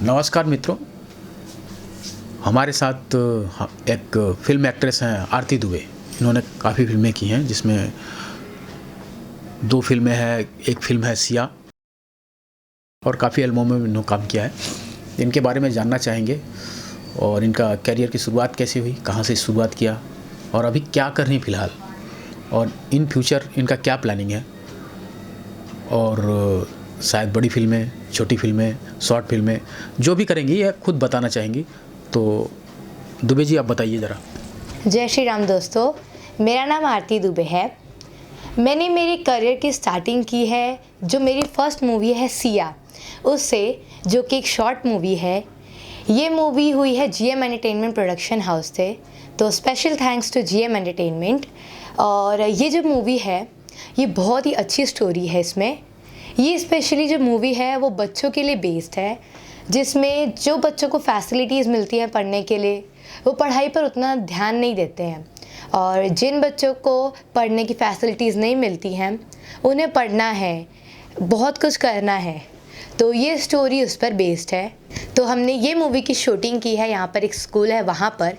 नमस्कार मित्रों, हमारे साथ एक फ़िल्म एक्ट्रेस हैं आरती दुबे। इन्होंने काफ़ी फ़िल्में की हैं, जिसमें 2 फ़िल्में हैं। एक फ़िल्म है सिया और काफ़ी एल्बमों में इन्होंने काम किया है। इनके बारे में जानना चाहेंगे और इनका करियर की शुरुआत कैसे हुई, कहाँ से शुरुआत किया और अभी क्या कर रही हैं फ़िलहाल, और इन फ्यूचर इनका क्या प्लानिंग है। और शायद बड़ी फ़िल्में, छोटी फ़िल्में, शॉर्ट फ़िल्में जो भी करेंगी ये खुद बताना चाहेंगी। तो दुबे जी, आप बताइए ज़रा। जय श्री राम दोस्तों, मेरा नाम आरती दुबे है। मैंने मेरे करियर की स्टार्टिंग की है, जो मेरी फर्स्ट मूवी है सिया, उससे, जो कि एक शॉर्ट मूवी है। ये मूवी हुई है जीएम एंटरटेनमेंट प्रोडक्शन हाउस से, तो special thanks to GM entertainment. और ये जो मूवी है, ये बहुत ही अच्छी स्टोरी है। इसमें ये स्पेशली जो मूवी है वो बच्चों के लिए बेस्ड है, जिसमें जो बच्चों को फैसिलिटीज़ मिलती हैं पढ़ने के लिए, वो पढ़ाई पर उतना ध्यान नहीं देते हैं, और जिन बच्चों को पढ़ने की फैसिलिटीज़ नहीं मिलती हैं, उन्हें पढ़ना है, बहुत कुछ करना है। तो ये स्टोरी उस पर बेस्ड है। तो हमने ये मूवी की शूटिंग की है, यहाँ पर एक स्कूल है वहाँ पर।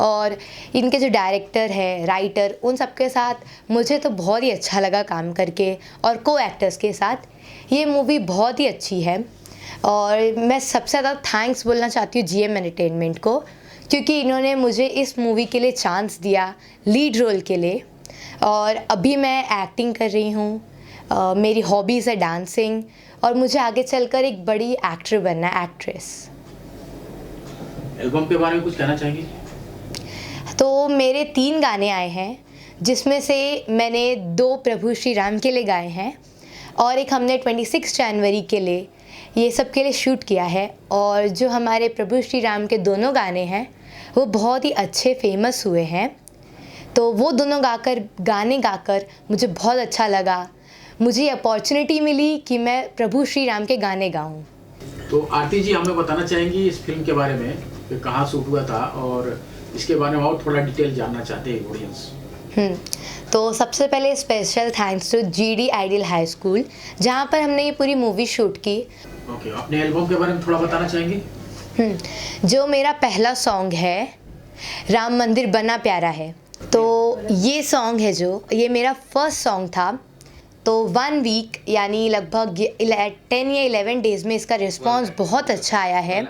और इनके जो डायरेक्टर है, राइटर, उन सबके साथ मुझे तो बहुत ही अच्छा लगा काम करके, और को एक्टर्स के साथ। ये मूवी बहुत ही अच्छी है, और मैं सबसे ज़्यादा थैंक्स बोलना चाहती हूँ जीएम एंटरटेनमेंट को, क्योंकि इन्होंने मुझे इस मूवी के लिए चांस दिया लीड रोल के लिए। और अभी मैं एक्टिंग कर रही हूँ। मेरी हॉबीज़ है डांसिंग, और मुझे आगे चलकर एक बड़ी एक्टर बनना है, एक्ट्रेस। एल्बम के बारे में कुछ कहना चाहेंगी? तो मेरे 3 गाने आए हैं, जिसमें से मैंने 2 प्रभु श्री राम के लिए गाए हैं, और एक हमने 26 जनवरी के लिए, ये सब के लिए शूट किया है। और जो हमारे प्रभु श्री राम के दोनों गाने हैं, वो बहुत ही अच्छे फेमस हुए हैं। तो वो दोनों गाने गाकर मुझे बहुत अच्छा लगा। मुझे अपॉर्चुनिटी मिली कि मैं प्रभु श्री राम के गाने गाऊं। तो आरती जी, हमें बताना चाहेंगी इस फिल्म के बारे में कि कहाँ शूट हुआ था, और इसके बारे में और थोड़ा डिटेल जानना चाहते हैं ऑडियंस। तो सबसे पहले special thanks to GD ideal high school, जहाँ पर हमने ये पूरी मूवी शूट की। ओके, अपने एल्बम के बारे में थोड़ा बताना चाहेंगे? जो मेरा पहला सॉन्ग है, राम मंदिर बना प्यारा है, तो ये सॉन्ग है, जो ये मेरा फर्स्ट सॉन्ग था। तो 1 वीक यानी लगभग 10 या 11 डेज़ में इसका रिस्पांस बहुत अच्छा आया है,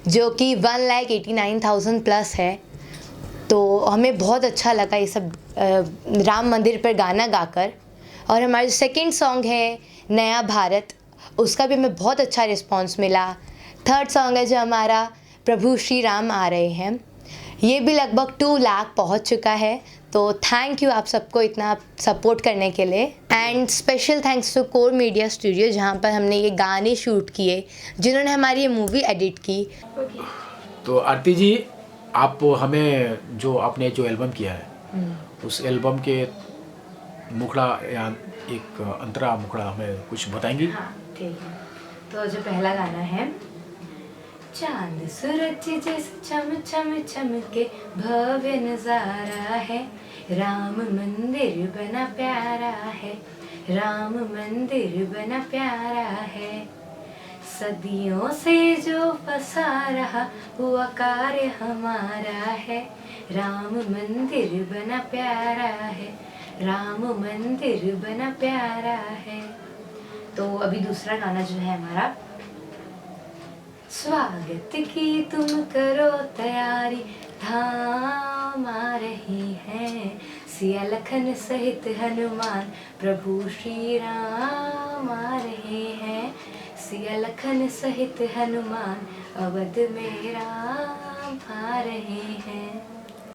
जो कि 1,89,000 प्लस है। तो हमें बहुत अच्छा लगा ये सब राम मंदिर पर गाना गाकर। और हमारा जो सेकंड सॉन्ग है नया भारत, उसका भी हमें बहुत अच्छा रिस्पांस मिला। थर्ड सॉन्ग है जो हमारा प्रभु श्री राम आ रहे हैं, ये भी लगभग 2 लाख पहुंच चुका है। तो थैंक यू आप सबको इतना सपोर्ट करने के लिए। And special thanks to core media studio, जहाँ पर हमने ये गाने शूट किए, जिन्होंने हमारी ये मूवी एडिट की। तो आरती जी, आप हमें जो आपने जो एल्बम किया है, उस एल्बम के मुखड़ा या एक अंतरा मुखड़ा हमें कुछ बताएंगी? हाँ, ठीक है। तो जो पहला गाना है, चांद सूरज जैसे चम चम चमके भव्य नजारा है, राम मंदिर बना प्यारा है, राम मंदिर बना प्यारा है, सदियों से जो फंसा रहा हुआ कार्य हमारा है, राम मंदिर बना प्यारा है, राम मंदिर बना प्यारा है। तो अभी दूसरा गाना जो है हमारा, स्वागत की तुम करो तैयारी, धाम आ रही हैं, सिया लखन सहित हनुमान, प्रभु श्री राम आ रहे हैं, सिया लखन सहित हनुमान, अवध में राम आ रहे हैं।